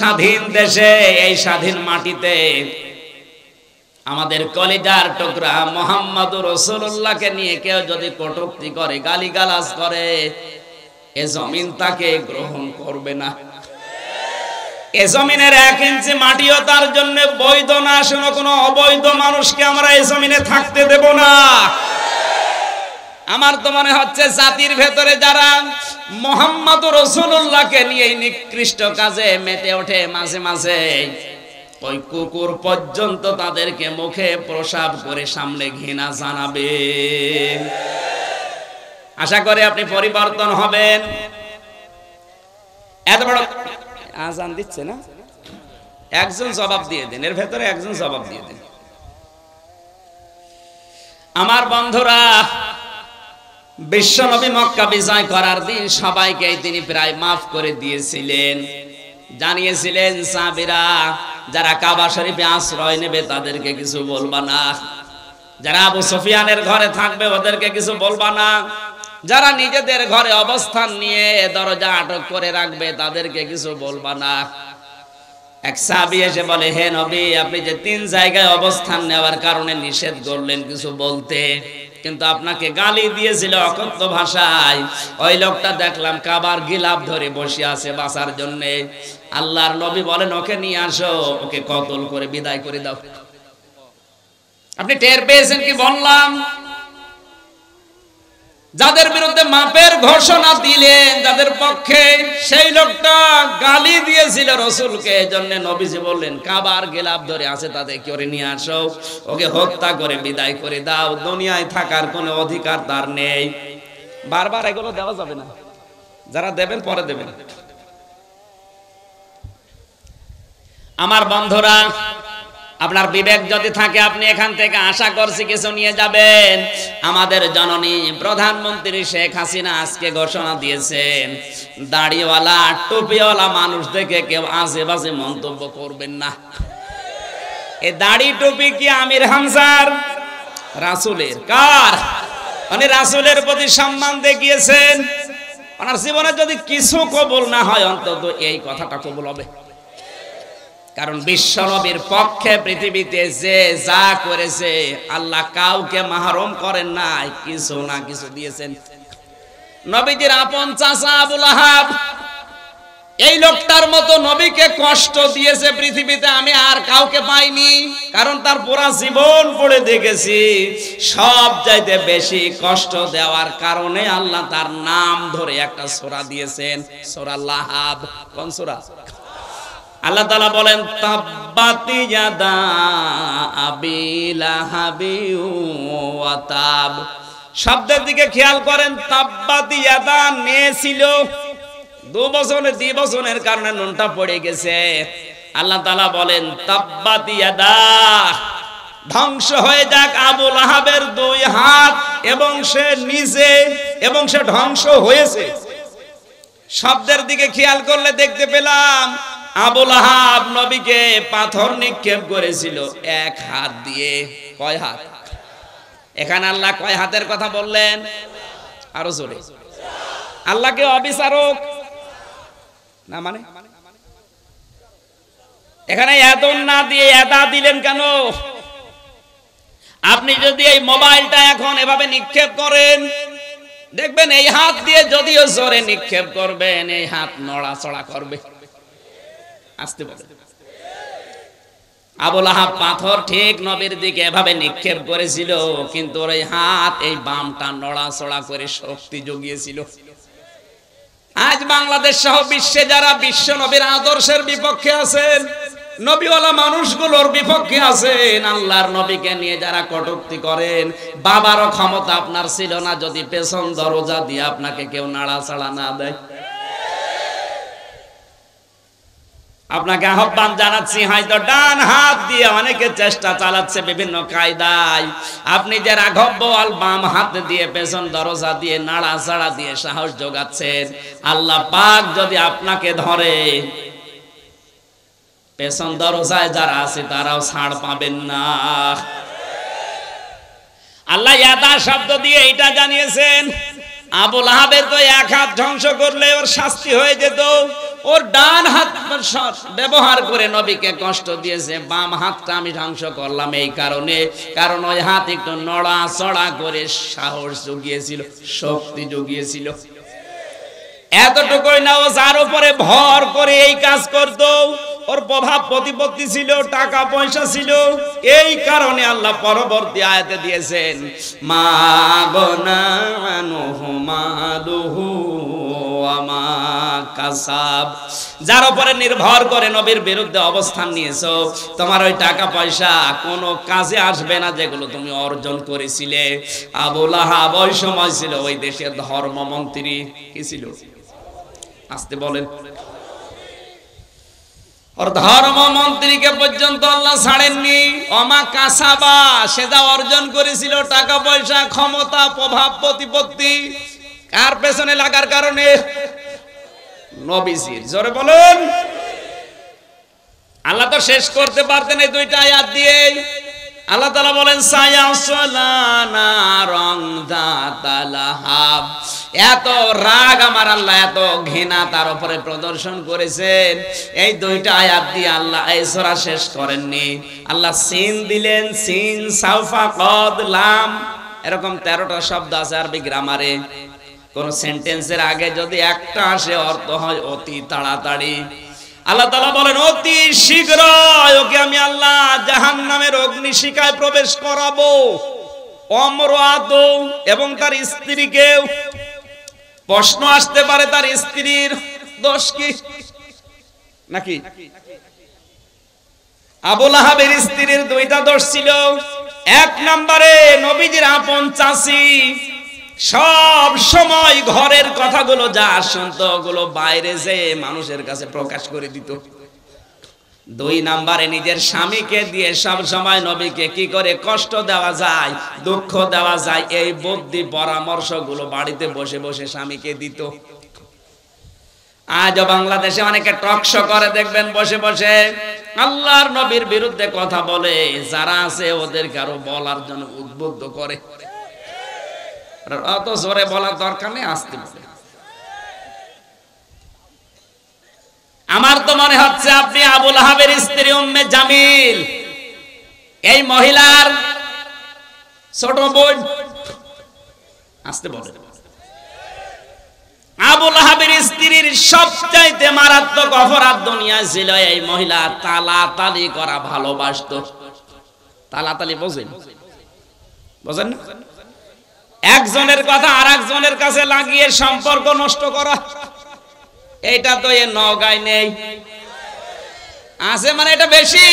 স্বাধীন দেশে, এই স্বাধীন মাটিতে আমাদের কলিজার টুকরা মুহাম্মদুর রাসূলুল্লাহকে নিয়ে কেউ যদি কটূক্তি করে, গালিগালাজ করে, এ জমিন তাকে গ্রহণ করবে না। এ জমিনের 1 ইঞ্চি মাটিও তার জন্য বৈধ না। শোনো, কোনো অবৈধ মানুষকে আমরা এই জমিনে থাকতে দেব না। আমার তো মনে হচ্ছে জাতির ভেতরে যারা মুহাম্মদুর রাসূলুল্লাহকে নিয়ে নিকৃষ্ট কাজে মেতে ওঠে, মাঝে মাঝে ওই কুকুর পর্যন্ত তাদেরকে মুখে প্রসাব করে সামনে ঘৃণা জানাবে। আশা করি আপনি পরিবর্তন হবেন। এত বড় আজান দিচ্ছে না, একজন জবাব দিয়ে দেন, এর ভেতরে একজন জবাব দিয়ে দেন। আমার বন্ধুরা, বিশ্বনবী মক্কা বিজয় করার দিন সবাইকে তিনি প্রায় মাফ করে দিয়েছিলেন। জানিয়েছিলেন সাহাবীরা যারা কাবা শরীফে আশ্রয় নেবে তাদেরকে কিছু বলবা না, যারা আবু সুফিয়ানের ঘরে থাকবে ওদেরকে কিছু বলবা না, যারা নিজেদের ঘরে অবস্থান নিয়ে দরজা আটক করে রাখবে তাদেরকে কিছু বলবা না। এক সাহাবী এসে বলে, হে নবী, আপনি যে 3 জায়গায় অবস্থান নেওয়ার কারণে নিষেধ করলেন কিছু বলতে, কিন্তু আপনাকে গালি দিয়েছিল অকথ্য ভাষায়। ওই লোকটা দেখলাম কাবার গিলাফ ধরে বসে আছে বাঁচার জন্য। আল্লাহর নবী বলেন, ওকে নিয়ে আসো, ওকে কতল করে বিদায় করে দাও। আপনি টের পেয়েছেন কি বললাম? যাদের বিরুদ্ধে মাপের ঘোষণা দিলেন, যাদের পক্ষে, সেই লোকটা গালি দিয়েছিল রাসূলকে। এজন্য নবীজি বললেন, কাবার গিলাফ ধরে আছে, তাদের করে নিয়ে আসো, ওকে হত্যা করে বিদায় করে দাও। দুনিয়ায় থাকার কোনো অধিকার তার নেই। বারবার এগুলো দেওয়া যাবে না, যারা দেবেন পরে দেবেন। আমার বন্ধুরা, আপনার বিবেক যদি থাকে, আপনি এখান থেকে আশা করছি কিছু নিয়ে যাবেন। আমাদের জননী প্রধানমন্ত্রী শেখ হাসিনা আজকে ঘোষণা দিয়েছেন, দাড়িওয়ালা টুপিওয়ালা মানুষ দেখে কেউ আজে বাজে মন্তব্য করবেন না। এই দাড়ি টুপি কি আমির হামজার? রাসূলের। কার? মানে রাসূলের প্রতি সম্মান দেখিয়েছেন। ওনার জীবনে যদি কিছু কবুল না হয়, অন্তত এই কথাটা কবুল হবে। কারণ বিশ্বনবীর পক্ষে পৃথিবীতে যে যা করেছে, আল্লাহ কাউকে মাহরুম করেন নাই, কিছু না কিছু দিয়েছেন। নবীজির আপন চাচা আবু লাহাব, এই লোকটার মতো নবীকে কষ্ট দিয়েছে পৃথিবীতে আমি আর কাউকে পাইনি। কারণ তার পুরা জীবন পড়ে দেখেছি, সব চাইতে বেশি কষ্ট দেওয়ার কারণে আল্লাহ তার নাম ধরে একটা সূরা দিয়েছেন, সূরা লাহাব। কোন সূরা? আল্লাহ তাআলা বলেন, তাব্বাত ইয়াদা আবি লাহাবি ওয়া তাব। শব্দের দিকে খেয়াল করেন, তাব্বাত ইয়াদা নেছিল 2 বছরের কারণে নুনটা পড়ে গেছে। আল্লাহ তাআলা বলেন, তাব্বাত ইয়াদা, ধ্বংস হয়ে যাক আবু লাহাবের 2 হাত, এবং সে নিজে, এবং সে ধ্বংস হয়েছে। শব্দের দিকে খেয়াল করলে দেখতে পেলাম আবু লাহাব নবীকে পাথর নিক্ষেপ করেছিল 1 হাত দিয়ে। কয় হাত? এখানে আল্লাহ কয় হাতের কথা বললেন? আরো জোরে। আল্লাহ কি অবিচারক না? মানে এখানে ইয়াদুন না দিয়ে ইয়াদা দিলেন কেন? আপনি যদি এই মোবাইলটা এখন এভাবে নিক্ষেপ করেন, দেখবেন এই হাত দিয়ে যদিও জোরে নিক্ষেপ করবেন, এই হাত নড়াচড়া করবে। আসতে বলে আবু লাহাব পাথর ঠিক নবীর দিকে এভাবে নিক্ষেপ করেছিল, কিন্তু ওর এই হাত, এই বামটা নড়াচড়া করে শক্তি জুগিয়েছিল। আজ বাংলাদেশ সহ বিশ্বে যারা বিশ্ব নবীর আদর্শের বিপক্ষে আছেন, নবীওয়ালা মানুষগুলোর বিপক্ষে আছেন, আল্লাহর নবীকে নিয়ে যারা কটূক্তি করেন, বাবারও ক্ষমতা আপনার ছিল না যদি পেছন দরজা দিয়ে আপনাকে কেউ নাড়াচাড়া না দেয়। আপনাকে আহ্বান জানাচ্ছি, হয়তো ডান হাত দিয়ে অনেকে চেষ্টা চালাচ্ছে বিভিন্ন কায়দায়, আপনি যে রাঘব আল বাম হাত দিয়ে পেছন দরজা দিয়ে নাড়াচাড়া দিয়ে সাহস যোগাচ্ছেন, আল্লাহ পাক যদি আপনাকে ধরে, পেছন দরজায় যারা আছে তারাও ছাড় পাবেন না। আল্লাহ ইয়াদা শব্দ দিয়ে এটা জানিয়েছেন, আবু লাহাবের তো 1 হাত ধ্বংস করলে ওর শাস্তি হয়ে যেত, ওর ডান হাত ব্যবহার করে নবীকে কষ্ট দিয়েছে, বাম হাতটা আমি ধ্বংস করলাম এই কারণে, কারণ ওই হাত একটু নড়াচড়া করে সাহস জুগিয়েছিল, শক্তি জুগিয়েছিল। এতটুকুই না, ও যার উপরে ভর করে এই কাজ করত, ওর প্রভাব প্রতিপত্তি ছিল, টাকা পয়সা ছিল, এই কারণে আল্লাহ পরবর্তী আয়াতে দিয়েছেন মা গনা আনহু মালুহু ওয়া মা কাসাব। যার উপরে নির্ভর করে নবীর বিরুদ্ধে অবস্থান নিয়েছো, তোমার ওই টাকা পয়সা কোনো কাজে আসবে না যেগুলো তুমি অর্জন করেছিলে। আবু লাহাব ওই সময় ছিল ওই দেশের ধর্মমন্ত্রী। কি ছিল? আসতে বলেন। ওর ধর্মমন্ত্রীকে পর্যন্ত আল্লাহ ছাড়েননি। অমা কাসাবা, সে যা অর্জন করেছিল টাকা পয়সা, ক্ষমতা, প্রভাব প্রতিপত্তি, কার পেছনে লাগার কারণে? নবীজির। জোরে বলুন। আল্লাহ তো শেষ করতে পারতেন এই দুইটা আয়াত দিয়ে। আল্লাহ তাআলা বলেন সায়াসলানা রংদাতালাহাব। এত রাগ আমার আল্লাহ, এত ঘৃণা তার উপরে প্রদর্শন করেছেন, এই দুইটা আয়াত দিয়ে আল্লাহ এই সূরা শেষ করেননি। আল্লাহ সিন দিলেন, সিন সাউফা কদ লাম, এরকম 13টা শব্দ আছে আরবি গ্রামারে। কোন সেন্টেন্সের আগে যদি একটা আসে অর্থ হয় অতি তাড়াতাড়ি। আল্লাহ তাআলা বলেন অতি শীঘ্র ওকে আমি আল্লাহ জাহান্নামের অগ্নিশিখায় প্রবেশ করাবো, অমরাত এবং তার স্ত্রীকে। প্রশ্ন আসতে পারে তার স্ত্রীর দোষ কি নাকি? আবু লাহাবের স্ত্রীর দুইটা দোষ ছিল। এক নম্বরে নবীজির আপন চাচী সব সময় ঘরের কথাগুলো যা শুনতো ওগুলো বাইরে যেয়ে মানুষের কাছে প্রকাশ করে দিত। দুই নম্বরে নিজের স্বামীকে দিয়ে সব সময় নবীকে কি করে কষ্ট দেওয়া যায়, দুঃখ দেওয়া যায়, এই বুদ্ধি পরামর্শগুলো বাড়িতে বসে বসে স্বামীকে দিত। আজও বাংলাদেশে অনেকে টক শো করে দেখবেন, বসে বসে আল্লাহর নবীর বিরুদ্ধে কথা বলে, যারা আছে ওদেরকে আরো বলার জন্য উদ্বুদ্ধ করে। অত জোরে বলার দরকার নেই, আসতে বলে। আমার তো মনে হচ্ছে আপনি আবু লাহাবের স্ত্রী উম্মে জামিল, এই মহিলার ছোট বোন। আসতে বলে। আবু লাহাবের স্ত্রীর সবচাইতে মারাত্মক অপরাধ দুনিয়ায় ছিল এই মহিলা তালাতালি করা ভালোবাসতো। তালাতালি বোঝেন? বোঝেন না? একজনের কথা আর একজনের কাছে লাগিয়ে সম্পর্ক নষ্ট করা। এটা তো এ নওগাঁয় নেই, আছে মানে এটা বেশি।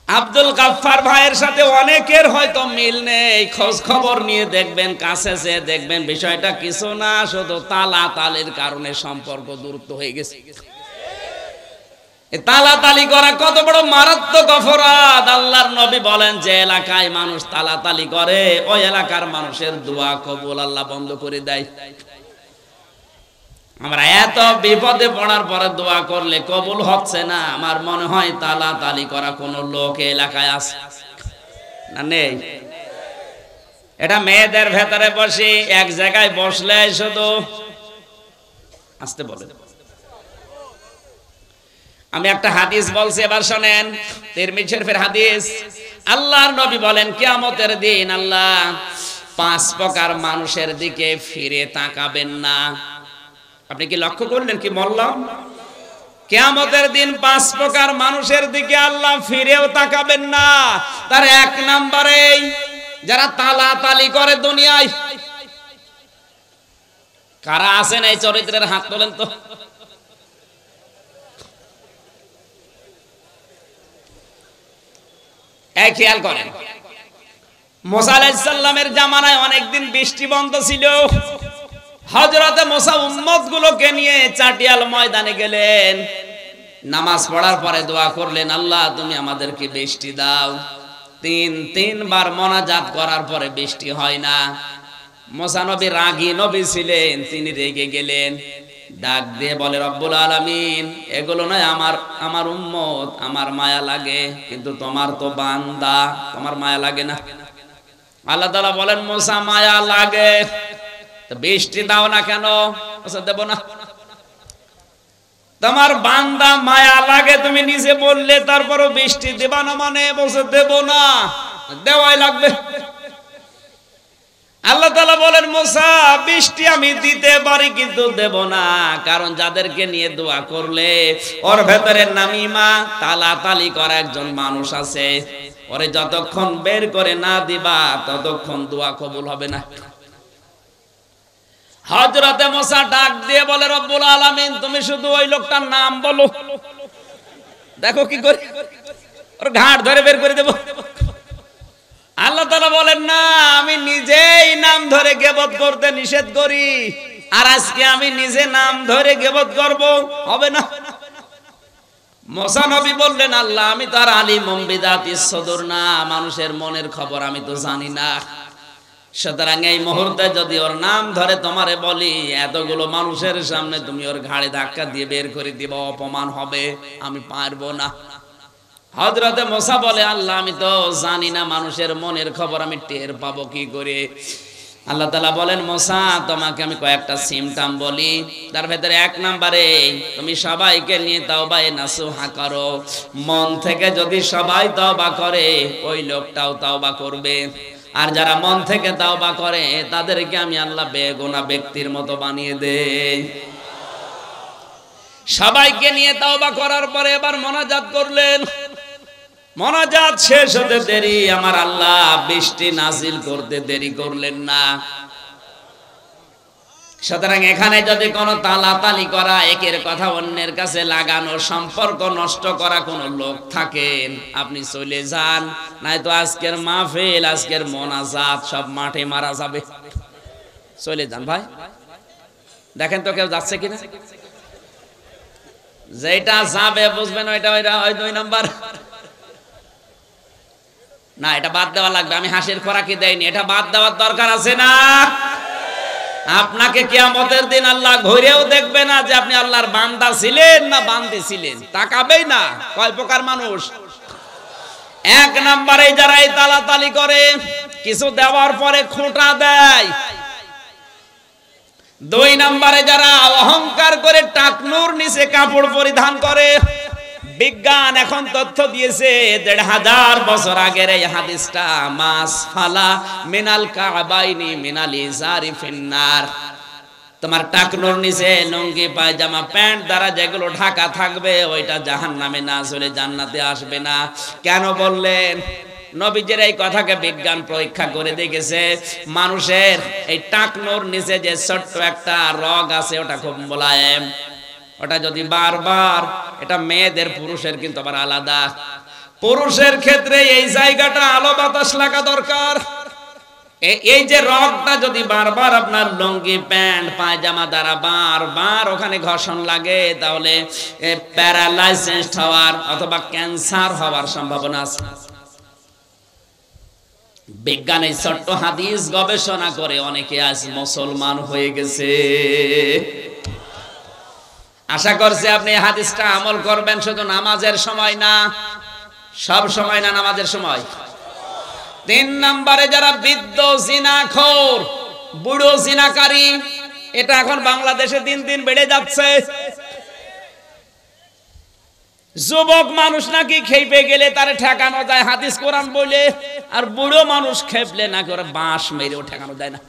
আব্দুল গাফফার ভাইয়ের সাথে অনেকের হয়তো মিল নেই, খোঁজ খবর নিয়ে দেখবেন, কাছে যেয়ে দেখবেন বিষয়টা কিছু না, শুধু তালাতালির কারণে সম্পর্ক দূরত্ব হয়ে গেছে। তালাতালি করা কত বড় মারাত্মক অপরাধ। আল্লাহর নবী বলেন যে এলাকায় মানুষ তালাতালি করে ওই এলাকার মানুষের দোয়া কবুল আল্লাহ বন্ধ করে দেয়। আমরা এত বিপদে পড়ার পরে দোয়া করলে কবুল হচ্ছে না, আমার মনে হয় তালাতালি করা কোন লোক এলাকায় আছে না? নেই। এটা মেয়েদের ভেতরে বসে এক জায়গায় বসলে শুধু আসতে বলে। আমি একটা হাদিস বলছি, এবার শুনেন, তিরমিজি শরীফের হাদিস। আল্লাহর নবী বলেন কিয়ামতের দিন আল্লাহ 5 প্রকার মানুষের দিকে ফিরে তাকাবেন না। আপনি কি লক্ষ্য করলেন কি বললাম? কিয়ামতের দিন 5 প্রকার মানুষের দিকে আল্লাহ ফিরেও তাকাবেন না। তার 1 নম্বরে যারা তালাতালি করে দুনিয়ায়। কারা আছেন এই চরিত্রের হাত তোলেন তো। এই খেয়াল করেন, মুসা আলাইহিস সালামের জামানায় অনেকদিন বৃষ্টি বন্ধ ছিল। হযরতে মুসা উম্মতগুলোকে নিয়ে চাটিয়াল ময়দানে গেলেন। নামাজ পড়ার পরে দোয়া করলেন, আল্লাহ তুমি আমাদেরকে বৃষ্টি দাও। 3 বার মোনাজাত করার পরে বৃষ্টি হয় না। মুসা নবী রাগী নবী ছিলেন, তিনি রেগে গেলেন। ডাক দিয়ে বলে, রব্বুল আলামিন, এগুলো নয় আমার উম্মত, আমার মায়া লাগে, কিন্তু তোমার তো বান্দা, তোমার মায়া লাগে না। আল্লাহ তাআলা বলেন, মুসা মায়া লাগে, তো বৃষ্টি দাও না কেন? দেব না। তোমার বান্দা মায়া লাগে, তুমি নিজে বললে, তারপরও বৃষ্টি দেবা না মানে বলছে দেব না, দেওয়াই লাগবে। আল্লাহ তাআলা বলেন মুসা বৃষ্টি আমি দিতে পারি কিন্তু দেব না, কারণ যাদেরকে নিয়ে দোয়া করলে ওর ভেতরে নামিমা তালাতালি করা একজন মানুষ আছে, ওরে যতক্ষণ বের করে না দিবা ততক্ষণ দোয়া কবুল হবে না। হযরতে মুসা ডাক দিয়ে বলে রব্বুল আলামিন তুমি শুধু ওই লোকটার নাম বলো, দেখো কি করে ওর ঘাট ধরে বের করে দেব। আল্লাহ তাআলা বলেন না, আমি নিজেই নাম ধরে গীবত করতে নিষেধ করি, আর আজকে আমি নিজে নাম ধরে গীবত করব, হবে না। মুসা নবী বললেন আল্লাহ আমি তো আর আলিমুম বিযাতিস সুদূর না, মানুষের মনের খবর আমি তো জানি না, সুতরাং এই মুহূর্তে যদি ওর নাম ধরে তোমারে বলি এতগুলো মানুষের সামনে তুমি ওর ঘাড়ে ধাক্কা দিয়ে বের করে দিব, অপমান হবে, আমি পারবো না। হযরতে মুসা বলে আল্লাহ আমি তো জানি না মানুষের মনের খবর, আমি টের পাবো কি করে? আল্লাহ তাআলা বলেন মুসা তোমাকে আমি কয়েকটা সিমটম বলি, তার ভেতরে এক নম্বরে তুমি সবাইকে নিয়ে তাওবায়ে নাসুহা করো, মন থেকে যদি সবাই তওবা করে ওই লোকটাও তওবা করবে, আর যারা মন থেকে তওবা করে তাদেরকে আমি আল্লাহ বেগুনাহ ব্যক্তির মতো বানিয়ে দেই। সবাইকে নিয়ে তওবা করার পরে এবার মোনাজাত করলেন, মোনাজাত শেষ হতে দেরি আমার আল্লাহ বৃষ্টি নাজিল করতে দেরি করলেন না। সুতরাং এখানে যদি কোনো তালাতালি করা, একের কথা অন্যের কাছে লাগানো, সম্পর্ক নষ্ট করা কোন লোক থাকেন আপনি চলে যান, নাই তো আজকের মাহফিল আজকের মোনাজাত সব মাঠে মারা যাবে। চলে যান ভাই, দেখেন তো কেউ যাচ্ছে কিনা। যেটা যাবে বুঝবেন ওইটা ওই 2 নাম্বার না, এটা বাদ দেওয়া লাগবে। আমি হাসির খোরাকি দেইনি, এটা বাদ দেওয়ার দরকার আছে না? আপনাকে কিয়ামতের দিন আল্লাহ ঘুরেও দেখবে না যে আপনি আল্লাহর বান্দা ছিলেন না বান্দি ছিলেন, তাকাবেই না। কয় প্রকার মানুষ? এক নম্বরে যারা এই তালাতালি করে, কিছু দেওয়ার পরে খোঁটা দেয়। 2 নম্বরে যারা অহংকার করে টাকনুর নিচে কাপড় পরিধান করে। বিজ্ঞান এখন তথ্য দিয়েছে 1500 বছর আগের এই হাদিসটা, মাস ফালা মিনাল কাবাইনি মিনাল ইজারি ফিন্নার, তোমার টাকনুর নিচে লুঙ্গি পায়জামা প্যান্ট দ্বারা যেগুলো ঢাকা থাকবে ওইটা জাহান্নামে না চলে জান্নাতে আসবে না। কেন বললেন? নবীজির এই কথাকে বিজ্ঞান পরীক্ষা করে দেখেছে, মানুষের এই টাকনুর নিচে যে ছোট্ট একটা রগ আছে ওটা খুব মোলায়েম, ওটা যদি বারবার, এটা মেয়েদের পুরুষের কিন্তু আবার আলাদা, পুরুষের ক্ষেত্রে এই জায়গাটা আলো বাতাস লাগা দরকার। এই যে রগটা যদি বারবার আপনার লুঙ্গি প্যান্ট পায়জামা দ্বারা বারবার ওখানে ঘর্ষণ লাগে তাহলে প্যারালাইসিস হওয়ার অথবা ক্যান্সার হওয়ার সম্ভাবনা আছে। বিজ্ঞান এই ছোট্ট হাদিস গবেষণা করে অনেকে আজ মুসলমান হয়ে গেছে। আশা করছি আপনি হাদিসটা আমল করবেন, শুধু নামাজের সময় না, সব সময় না, নামাজের সময়। 3 নম্বরে যারা বৃদ্ধ জিনাখোর, বুড়ো জিনাকারী, এটা এখন বাংলাদেশে দিন দিন বেড়ে যাচ্ছে। যুবক মানুষ নাকি খেপে গেলে তারে ঠেকানো যায় হাদিস কোরআন বলে, আর বুড়ো মানুষ খেপলে না করে বাঁশ মেরেও ঠেকানো যায় না।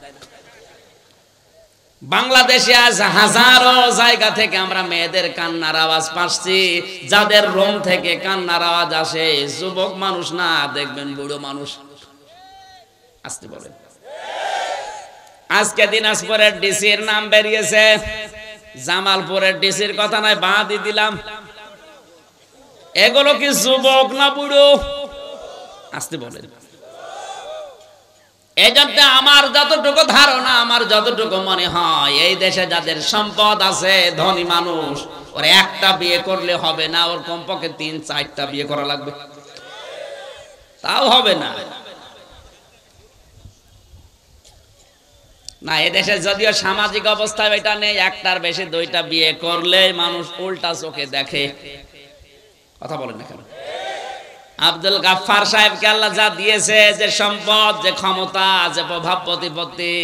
বাংলাদেশে আজ হাজারো জায়গা থেকে আমরা মেয়েদের কান্নার আওয়াজ পাচ্ছি, যাদের রুম থেকে কান্নার আওয়াজ আসে যুবক মানুষ না, দেখবেন বুড়ো মানুষ। আসতে বলেন। আজকে দিনাজপুরের ডিসির নাম বেরিয়েছে, জামালপুরের ডিসির কথা নয়, বাদই দিলাম। এগুলো কি যুবক না বুড়ো? আসতে বলেন। এই জন্য আমার যতটুকু ধারণা, আমার যতটুকু মনে হয়, এই দেশে যাদের সম্পদ আছে, ধনী মানুষ, ওর একটা বিয়ে করলে হবে না, ওর কমপক্ষে 3-4টা বিয়ে করা লাগবে, তাও হবে না। না, এদেশে যদিও সামাজিক অবস্থায় এটা নেই, একটার বেশি 2টা বিয়ে করলে মানুষ উল্টা চোখে দেখে। কথা বলেন না কেন? আব্দুল গাফফার সাহেবকে আল্লাহ যা দিয়েছে, যে সম্পদ, যে ক্ষমতা, যে প্রভাব প্রতিপত্তি,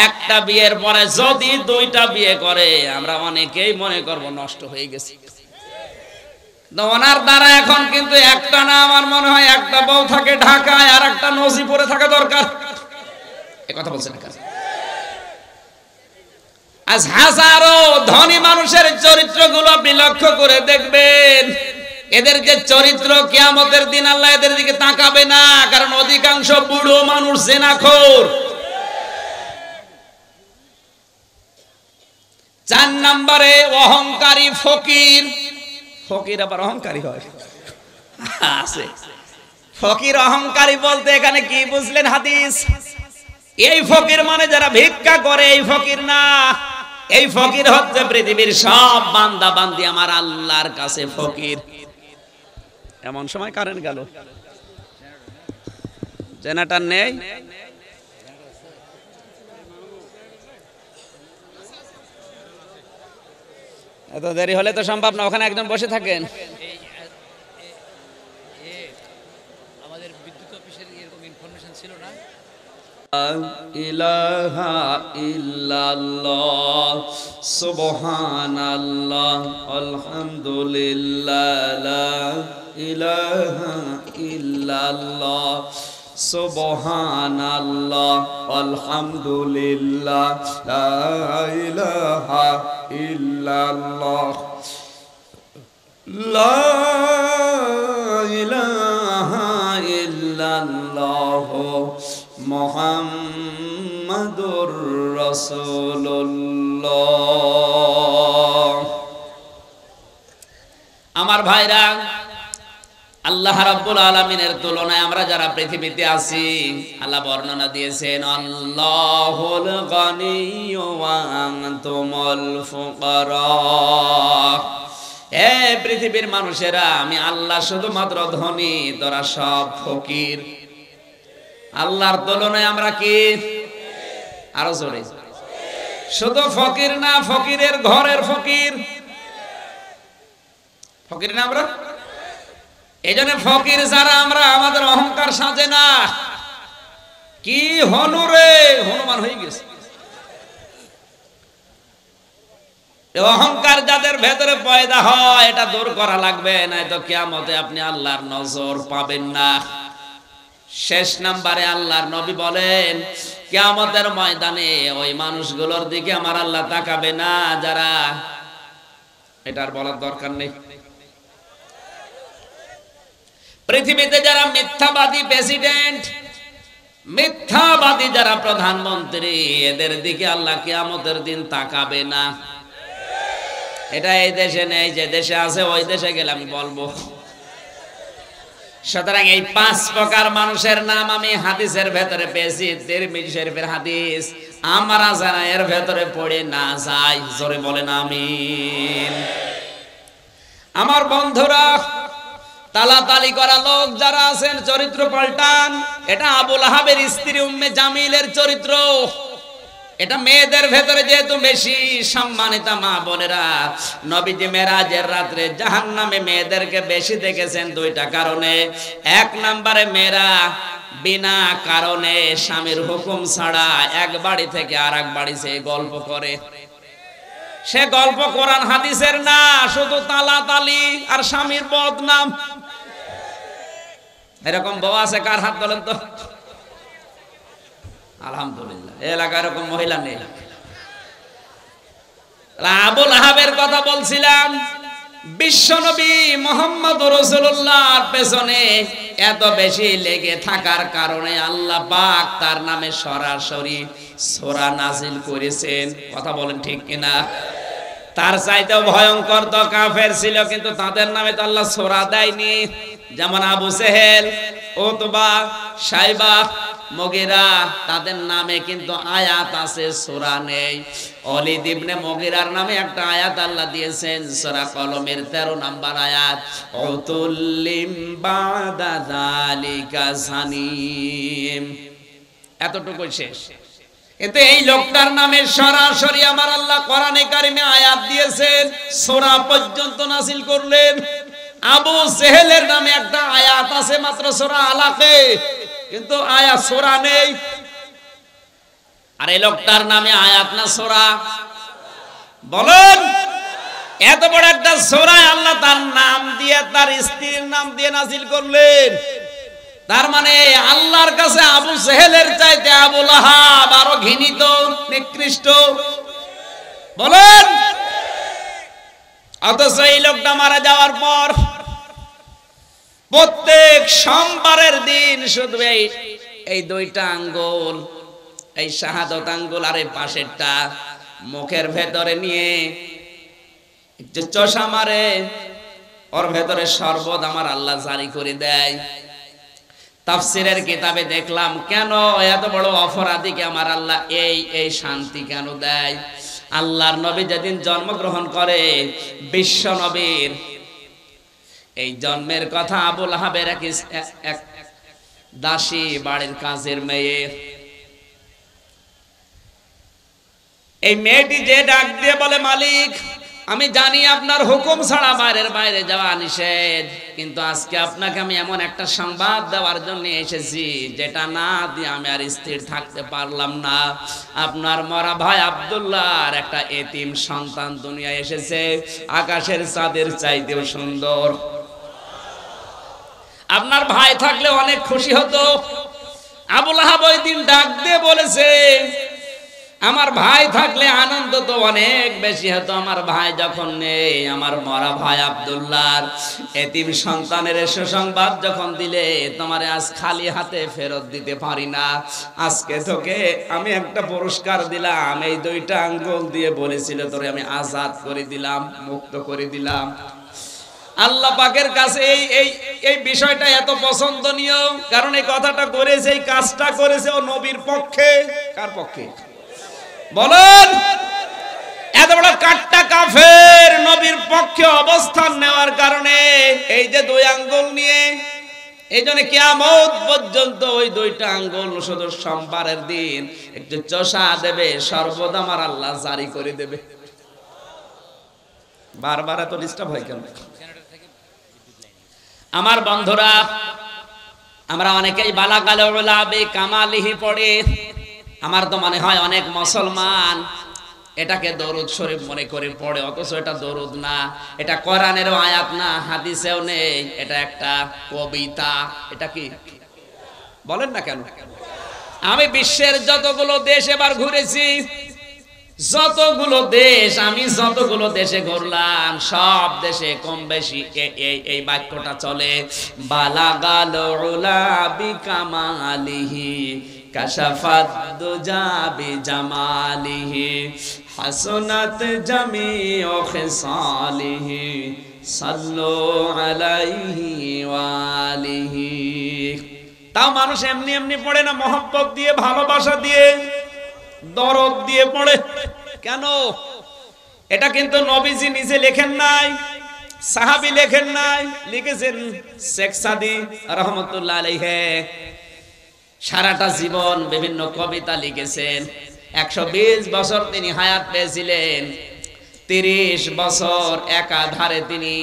একটা বিয়ের পরে যদি দুইটা বিয়ে করে আমরা অনেকেই মনে করব নষ্ট হয়ে গেছে। ওনার দ্বারা এখন কিন্তু একটা না, আমার মনে হয় একটা বউ থাকে ঢাকায় আর একটা নজিপুরে থাকা দরকার। এ কথা বলছেন না? আজ হাজারো ধনী মানুষের চরিত্রগুলো আপনি লক্ষ্য করে দেখবেন, এদের যে চরিত্র, কিয়ামতের দিন আল্লাহ এদের দিকে তাকাবে না, কারণ অধিকাংশ বুড়ো মানুষ জিনাখোর। 4 নম্বরে অহংকারী ফকির। ফকির আবার অহংকারী হয় আছে? ফকির অহংকারী বলতে এখানে কি বুঝলেন হাদিস? এই ফকির মানে যারা ভিক্ষা করে এই ফকির না, এই ফকির হচ্ছে পৃথিবীর সব বান্দা বান্দি আমার আল্লাহর কাছে ফকির। এমন সময় কারেন্ট গেল, জেনারেটর নেই, এত দেরি হলে তো সম্ভব না, ওখানে একজন বসে থাকেন। আমাদের বিদ্যুৎ অফিসের এরকম ইনফরমেশন ছিল না। ইলাহা ইল্লাল্লাহ সুবহানাল্লাহ আলহামদুলিল্লাহ লা ইলাহা ইল্লাল্লাহ সুবহানাল্লাহ আলহামদুলিল্লাহ লা ইলাহা ইল্লাল্লাহ লা ইলাহা ইল্লাল্লাহ মুহাম্মাদুর রাসূলুল্লাহ। আমার ভাইরা, আল্লাহ রাব্বুল আলামিনের তুলনায় আমরা যারা পৃথিবীতে আছি, আল্লাহ বর্ণনা দিয়েছেন আল্লাহুল গনিয়্যু ওয়া আনতুমুল ফুকারা। হে পৃথিবীর মানুষেরা, আমি আল্লাহ শুধুমাত্র ধনী, তোরা সব ফকির। আল্লাহর তুলনায় আমরা কি? আরো জোরে। শুধু ফকির না, ফকিরের ঘরের ফকির। ফকির না আমরা? এই জন্য ফকির যারা আমরা, আমাদের অহংকার সাজে না। কি হনুরে হনুমান হয়ে গেছে। অহংকার যাদের ভেতরে পয়দা হয়, এটা দূর করা লাগবে, নয়তো কিয়ামতে আপনি আল্লাহর নজর পাবেন না। শেষ নাম্বারে আল্লাহর নবী বলেন, কিয়ামতের ময়দানে ওই মানুষগুলোর দিকে আমার আল্লাহ তাকাবে না যারা, এটার বলার দরকার নেই, পৃথিবীতে যারা মিথ্যাবাদী প্রেসিডেন্ট, মিথ্যাবাদী যারা প্রধানমন্ত্রী, এদের দিকে আল্লাহ কিয়ামতের দিন তাকাবে না। এটা এই দেশে নেই, যে দেশে আছে ওই দেশে গেলে আমি বলবো। সুতরাং এই 5 প্রকার মানুষের নাম আমি হাদিসের ভেতরে পেয়েছি, তিরমিজি শরীফের হাদিস। আমরা যারা এর ভেতরে পড়ে না যাই, জোরে বলেন আমিন। আমার বন্ধুরা, তালাতালি করা লোক যারা আছেন, চরিত্র পাল্টান। এটা আবুল আহাবের স্ত্রী উম্মে জামিলের চরিত্র। এটা মেয়েদের ভেতরে যেহেতু বেশি সম্মানিতা মা বোনেরা, নবীজি মেরাজের রাত্রে জাহান্নামে মেয়েদেরকে বেশি দেখেছেন 2টা কারণে। 1 নম্বরে, মেয়েরা বিনা কারণে স্বামীর হুকুম ছাড়া এক বাড়ি থেকে আরেক বাড়ি সে গল্প করে। সে গল্প কোরআন হাদিসের না, শুধু তালাতালি আর স্বামীর বদনাম। এরকম বউ আছে? কার হাত তোলেন তো? আলহামদুলিল্লাহ, এলাকায় এরকম মহিলা নেই। আবুল আহাবের কথা বলছিলাম। বিশ্বনবী মুহাম্মদ রাসূলুল্লাহর পেছনে এত বেশি লেগে থাকার কারণে আল্লাহ পাক তার নামে সরাসরি সূরা নাজিল করেছেন। কথা বলেন ঠিক কিনা? তার চাইতেও ভয়ঙ্কর তো কাফের ছিল, কিন্তু তাদের নামে তো আল্লাহ সূরা দেয়নি। যেমন আবু সেহেল, উতবা, শাইবা, মুগিরা, তাদের নামে কিন্তু আয়াত আছে, সূরা নেই। ওয়ালিদ ইবনে মুগিরার নামে একটা আয়াত আল্লাহ দিয়েছেন, সূরা কলমের 13 নম্বর আয়াত, উতুল্লিম বাদা যালিকা সানিম। এতটুকু শেষ। কিন্তু এই লোকটার নামে সরাসরি আমার আল্লাহ কোরআনে কারিমে আয়াত দিয়েছেন, সূরা পর্যন্ত নাযিল করলেন। আবু জেহেলের নামে একটা আয়াত আছে মাত্র সূরা আলাকে, কিন্তু আয়াত সূরা নেই। আর এই লোকটার নামে আয়াত না সূরা? বলেন, এত বড় একটা সূরা আল্লাহ তার নাম দিয়ে, তার স্ত্রীর নাম দিয়ে নাজিল করলেন। তার মানে আল্লাহর কাছে আবু জেহেলের চাইতে আবু লাহাব আরো ঘৃণিত, নিকৃষ্ট। বলেন, অথচ এই লোকটা মারা যাওয়ার পর প্রত্যেক সোমবারের দিন শুধু এই দুইটা আঙ্গুল, এই শাহাদত আঙ্গুল আর এই পাশেরটা মুখের ভেতরে নিয়ে একটু চষা মারে, ওর ভেতরে শরবত আমার আল্লাহ জারি করে দেয়। তাফসীরের কিতাবে দেখলাম কেন এত বড় অপরাধীকে আমার আল্লাহ এই শান্তি কেন দেয়। আল্লাহর নবী যেদিন জন্মগ্রহণ করে, বিশ্ব নবীর এই জন্মের কথা আবু লাহাবের এক দাসী, বাড়ির কাজের মেয়ে, এই মেয়েটি যে ডাক দিয়ে বলে, মালিক আমি জানি আপনার হুকুম ছাড়া বাইরে যাওয়া নিষেধ, কিন্তু আজকে আপনাকে আমি এমন একটা সংবাদ দেওয়ার জন্য এসেছি যেটা না দিয়ে আমি আর স্থির থাকতে পারলাম না। আপনার মরা ভাই আব্দুল্লাহর একটা এতিম সন্তান দুনিয়ায় এসেছে, আকাশের চাঁদের চাইতেও সুন্দর। আপনার ভাই থাকলে অনেক খুশি হতো। আবু লাহাব ওই দিন ডাক দিয়ে বলেছে, আমার ভাই থাকলে আনন্দ তো অনেক বেশি হতো। আমার ভাই যখন নেই, আমার মরা ভাই আব্দুল্লাহর এতিম সন্তানের সুসংবাদ যখন দিলে, তোমারে আজ খালি হাতে ফেরত দিতে পারি না। আজকে তোকে আমি একটা পুরস্কার দিলাম, এই দুইটা আঙ্গুল দিয়ে বলেছিল তোরে আমি আজাদ করে দিলাম, মুক্ত করে দিলাম। আল্লাহ পাকের কাছে এই বিষয়টা এত পছন্দনীয়, কারণ এই কথাটা করেছে, এই কাজটা করেছে ও নবীর পক্ষে। কার পক্ষে? বলেন, এত বড় কাট্টা কাফের নবীর পক্ষে অবস্থান নেওয়ার কারণে এই যে দুই আঙ্গুল নিয়ে, এই জন্য কিয়ামত পর্যন্ত ওই দুইটা আঙ্গুল শুধু সোমবারের দিন একটু চষা দেবে, সর্বদা আমার আল্লাহ জারি করে দেবে। বারবার এত ডিস্টার্ব হয় কেন? আমার বন্ধুরা, আমরা অনেকেই বালাগাল উলাবে কামালিহি পড়ে। আমার তো মনে হয় অনেক মুসলমান এটাকে দরুদ শরীফ মনে করে পড়ে, অথচ এটা দরুদ না, এটা কোরআনেরও আয়াত না, হাদিসেও নেই, এটা একটা কবিতা। এটা কি বলেন না কেন? আমি বিশ্বের যতগুলো দেশ এবার ঘুরেছি, আমি যতগুলো দেশে ঘুরলাম, সব দেশে কম বেশি এই বাক্যটা চলে, বালাগাল উলা বিকামালিহি কাশাফাত দুজা বিজামালিহি হাসনাত জামিউ খিসালিহি সাল্লু আলাইহি ওয়া আলিহি। তাও মানুষ এমনি এমনি পড়ে না, মহব্বত দিয়ে, ভালোবাসা দিয়ে, দরদ দিয়ে পড়ে। কেন? এটা কিন্তু নবীজি নিজে লেখেন নাই, সাহাবী লেখেন নাই, লিখেছেন শেখ সাদি রহমতুল্লাহ আলাইহি। সারাটা জীবন বিভিন্ন কবিতা লিখেছেন। 120 বছর তিনি হায়াত পেয়েছিলেন। 30 বছর একাধারে তিনি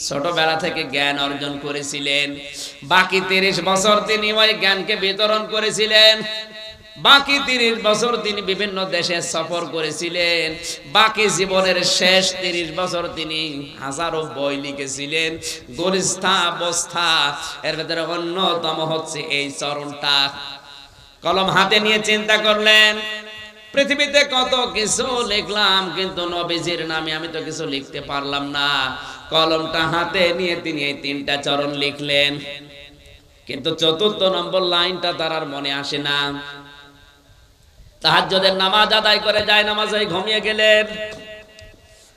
ছোটবেলা থেকে জ্ঞান অর্জন করেছিলেন। বাকি 30 বছর তিনি ওই জ্ঞানকে বিতরণ করেছিলেন। বাকি 30 বছর তিনি বিভিন্ন দেশে সফর করেছিলেন। বাকি জীবনের শেষ 30 বছর তিনি হাজারো বই লিখেছিলেন। গুলিস্তা অবস্থা, এর ভেতরে অন্যতম হচ্ছে এই চরণটা। কলম হাতে নিয়ে চিন্তা করলেন, পৃথিবীতে কত কিছু লিখলাম, কিন্তু নবীজির নামে আমি তো কিছু লিখতে পারলাম না। কলমটা হাতে নিয়ে তিনি এই 3টা চরণ লিখলেন, কিন্তু 4র্থ নম্বর লাইনটা তার আর মনে আসে না। তাহাজ্জুদের নামাজ আদায় করে যায় নামাজে ঘুমিয়ে গেলেন।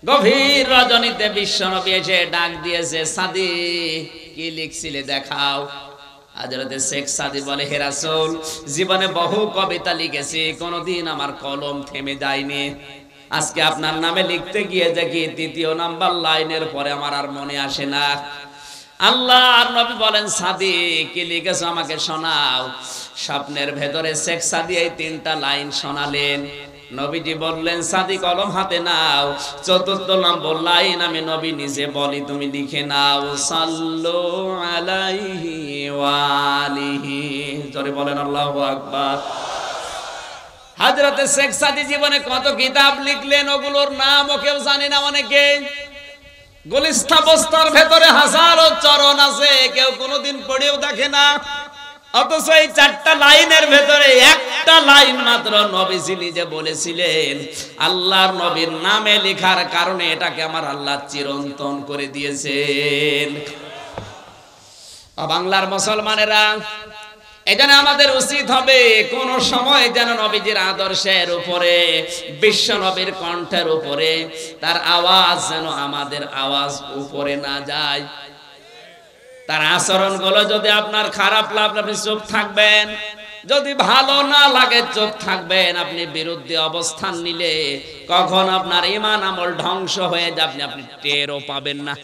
গভীর রজনীতে বিশ্বনবী এসে ডাক দিয়েছে, সাদি কি লিখছিলে দেখাও। হযরতে শেখ সাদি বলে, হে রাসূল, জীবনে বহু কবিতা লিখেছি, কোনোদিন আমার কলম থেমে যায়নি। আজকে আপনার নামে লিখতে গিয়ে দেখি 3য় নাম্বার লাইনের পরে আমার আর মনে আসে না। আল্লাহর নবী বলেন, সাদি কি লিখেছো আমাকে শোনাও। স্বপ্নের ভেতরে শেখ সাদি এই 3টা লাইন শোনালেন। নবীজি বললেন সাদি কলম হাতে নাও, চতুর্থ নম্বর লাইন আমি নবী নিজে বলি, তুমি লিখে নাও, সাল্লু আলাইহি ওয়া আলিহি। জোরে বলেন আল্লাহু আকবার। হযরতে শেখ সাদি জীবনে কত কিতাব লিখলেন, ওগুলোর নামও কেউ জানে না অনেকে। গুলিস্তা বস্তার ভেতরে হাজারো চরণ আছে, কেউ কোনোদিন পড়েও দেখে না। অথচ এই 4টা লাইনের ভেতরে একটা লাইন মাত্র নবীজি নিজে বলেছিলেন। আল্লাহর নবীর নামে লেখার কারণে এটাকে আমার আল্লাহ চিরন্তন করে দিয়েছেন। বাংলার মুসলমানেরা, এজন্য আমাদের উচিত হবে কোন সময় যেন নবীজির আদর্শের উপরে, বিশ্ব নবীর কণ্ঠের উপরে তার আওয়াজ যেন আমাদের আওয়াজ উপরে না যায়। তার আচরণগুলো যদি আপনার খারাপ লাগে আপনি চুপ থাকবেন, যদি ভালো না লাগে চুপ থাকবেন। আপনি বিরুদ্ধে অবস্থান নিলে কখন আপনার ঈমান আমল ধ্বংস হয়ে যাবে আপনি টেরও পাবেন না।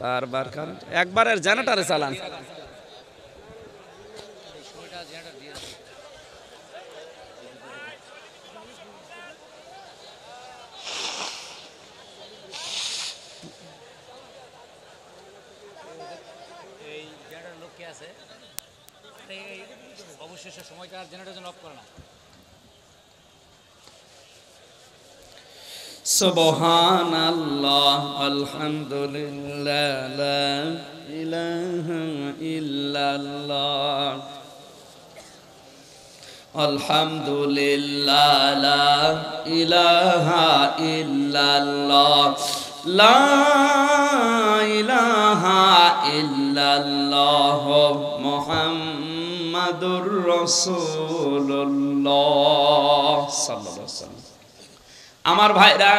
বারবার কারণ একবারের জেনারেটরে চালান। সুবহানাল্লাহ আলহামদুলিল্লাহ লা ইলাহা ইল্লাল্লাহ আলহামদুলিল্লাহ লা ইলাহা ইল্লাল্লাহ লা ইলাহা ইল্লাল্লাহ মুহাম্মাদুর রাসূলুল্লাহ সাল্লাল্লাহু আলাইহি ওয়াসাল্লাম। আমার ভাইরা,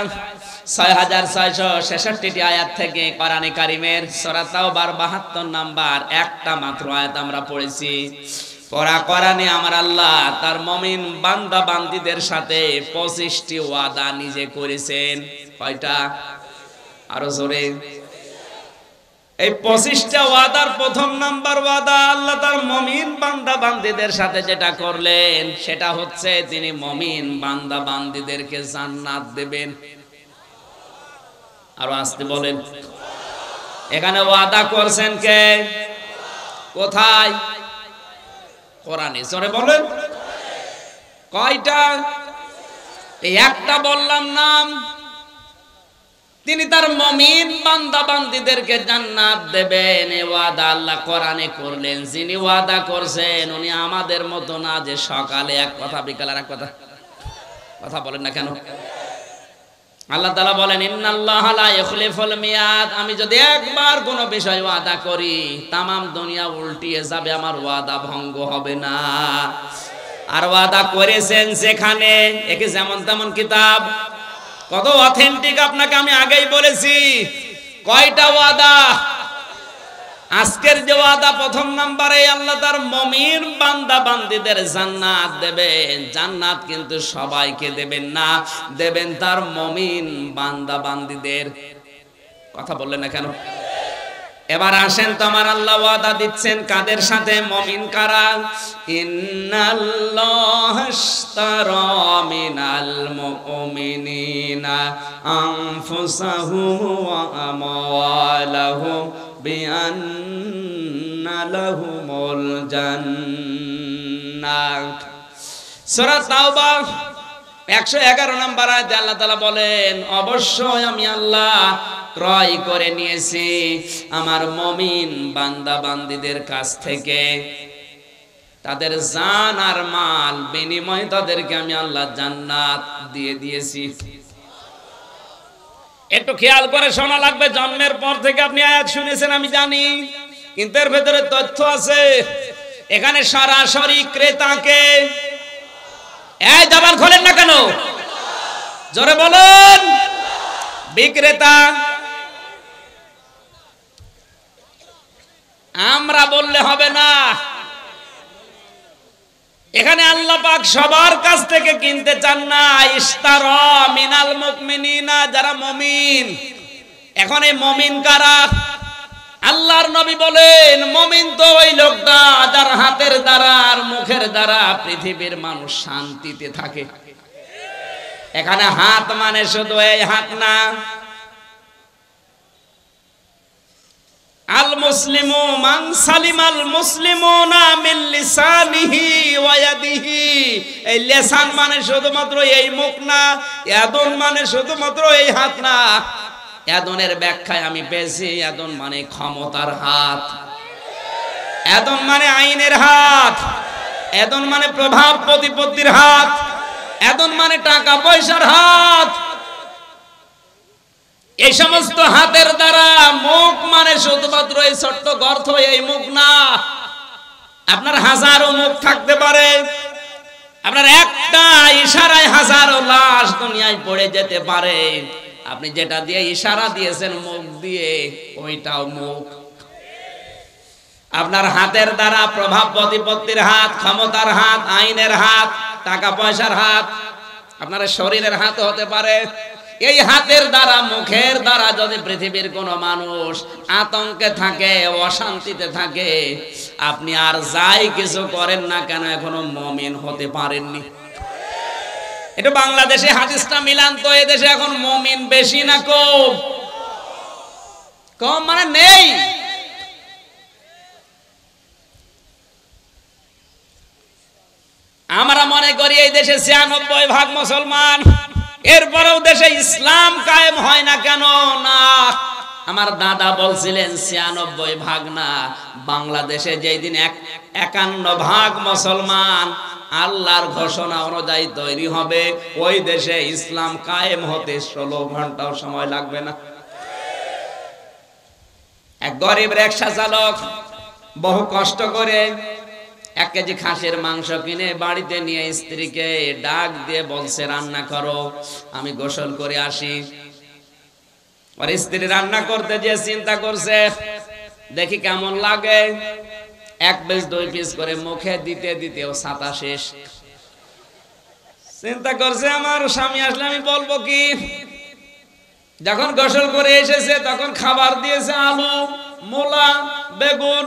6666টি আয়াত থেকে কোরআনে কারীমের সূরা তাওবার 72 নাম্বার একটা মাত্র আয়াত আমরা পড়েছি। পড়া কোরআনে আমার আল্লাহ তার মুমিন বান্দা বান্দীদের সাথে 25টি ওয়াদা নিজে করেছেন। কয়টা? আরো জোরে। এই 25টা ওয়াদার প্রথম নাম্বার ওয়াদা আল্লাহ তার মুমিন বান্দা বান্দীদের সাথে যেটা করলেন সেটা হচ্ছে তিনি মুমিন বান্দা বান্দীদেরকে জান্নাত দেবেন। আর আসতে বলেন, এখানে ওয়াদা করছেন কে? কোথায়? কোরআনে। জোরে বলেন কয়টা? এই একটা বললাম নাম। তিনি তার মুমিন বান্দা বান্দীদেরকে জান্নাত দেবেন, এই ওয়াদা আল্লাহ কোরআনে করলেন। যিনি ওয়াদা করছেন উনি আমাদের মতো না যে সকালে এক কথা বিকালে আর এক কথা। কথা বলেন না কেন? আল্লাহ তাআলা বলেন ইন্নাল্লাহা লা ইখলিফুল মিয়াদ। আমি যদি একবার কোনো বিষয় ওয়াদা করি তাম দুনিয়া উল্টিয়ে যাবে, আমার ওয়াদা ভঙ্গ হবে না। আর ওয়াদা করেছেন যেখানে, একে যেমন তেমন কিতাব কত অথেন্টিক আপনাকে আমি আগেই বলেছি। কয়টা ওয়াদা? আজকের যে ওয়াদা প্রথম নম্বরে আল্লাহ তার মুমিন বান্দা বান্দীদের জান্নাত দেবেন। জান্নাত কিন্তু সবাইকে দেবেন না, দেবেন তার মুমিন বান্দা বান্দীদের। কথা বললেন না কেন? এবার আসেন তো আমার আল্লাহ ওয়াদা দিচ্ছেন কাদের সাথে? মুমিন কারা? ইন্নাল্লাহা আশতারা মিনাল মুমিনিনা আনফুসাহুম ওয়া আমওয়ালাহুম বিআন্না লাহুমুল জান্নাহ। সূরা তাওবা 111 নম্বর আয়াতে আল্লাহ তাআলা বলেন অবশ্যই আমি আল্লাহ ক্রয় করে নিয়েছি আমার মুমিন বান্দা বান্দীদের কাছ থেকে তাদের জান আর মাল বিনিময়ে তাদেরকে আমি আল্লাহ জান্নাত দিয়ে দিয়েছি। একটু খেয়াল করে শোনা লাগবে। জন্মের পর থেকে আপনি আয়াত শুনেছেন আমি জানি, কিন্তু এর ভেতরে তথ্য আছে। এখানে সরাসরি ক্রেতাকে, এই জবান খোলেন না কেন? জোরে বলুন। বিক্রেতা আমরা বললে হবে না। এখানে আল্লাহ পাক সবার কাছ থেকে কিনতে চান না। ইশতারা মিনাল মুমিনিনা, যারা মুমিন। এখন এই মুমিন কারা? আল্লাহর নবী বলেন মুমিন তো ওই লোকটা যার হাতের দ্বারা আর মুখের দ্বারা পৃথিবীর মানুষ শান্তিতে থাকে। এখানে হাত মানে শুধু এই হাত না, আল মুসলিমু মান সালিমাল মুসলিমুনা মিন লিসানিহি ওয়া ইয়াদিহি। এই লিসান মানে শুধুমাত্র এই মুখ না, ইয়াদুন মানে শুধুমাত্র এই হাত না। ইয়াদুনের ব্যাখ্যায় আমি পেয়েছি ইয়াদুন মানে ক্ষমতার হাত, ইয়াদুন মানে আইনের হাত, ইয়াদুন মানে প্রভাব প্রতিপত্তির হাত, ইয়াদুন মানে টাকা পয়সার হাত। এই সমস্ত হাতের দ্বারা মুখ মানে শুধুমাত্র এই ছোট্ট গর্ত এই মুখ না, আপনার হাজারো মুখ থাকতে পারে, আপনার একটা ইশারায় হাজারো লাশ দুনিয়ায় পড়ে যেতে পারে। আপনি যেটা দিয়ে ইশারা দিয়েছেন মুখ দিয়ে, ওইটাও মুখ। আপনার হাতের দ্বারা প্রভাব প্রতিপত্তির হাত, ক্ষমতার হাত, আইনের হাত, টাকা পয়সার হাত, আপনার শরীরের হাত হতে পারে। এই হাতের দ্বারা মুখের দ্বারা যদি পৃথিবীর কোন মানুষ আতঙ্কে থাকে, অশান্তিতে থাকে, আপনি আর যাই কিছু করেন না কেন এখনো মুমিন হতে পারেননি। এটা বাংলাদেশে হাদিসটা মিলান তো, এদেশে এখন মুমিন বেশি না কম? কম মানে নেই। আমরা মনে করি এই দেশে ৯৬% মুসলমান, এরপরেও দেশে ইসলাম কায়েম হয় না কেন? না, আমার দাদা বলছিলেন ৯৬% না, বাংলাদেশে যেই দিন ৫১% মুসলমান আল্লাহর ঘোষণা অনুযায়ী তৈরি হবে, ওই দেশে ইসলাম কায়েম হতে ১৬ ঘন্টাও সময় লাগবে না। এক গরিব রিকশা চালক বহু কষ্ট করে ১ কেজি খাসির মাংস কিনে বাড়িতে নিয়ে স্ত্রীকে ডাক দিয়ে বলছে রান্না করো, আমি গোসল করে আসি। আর স্ত্রী রান্না করতে যে চিন্তা করছে দেখি কেমন লাগে, ১ পিস ২ পিস করে মুখে দিতে দিতেও ছাতা শেষ। চিন্তা করছে আমার স্বামী আসলে আমি বলবো কি। যখন গোসল করে এসেছে তখন খাবার দিয়েছে আলু, মূলা, বেগুন।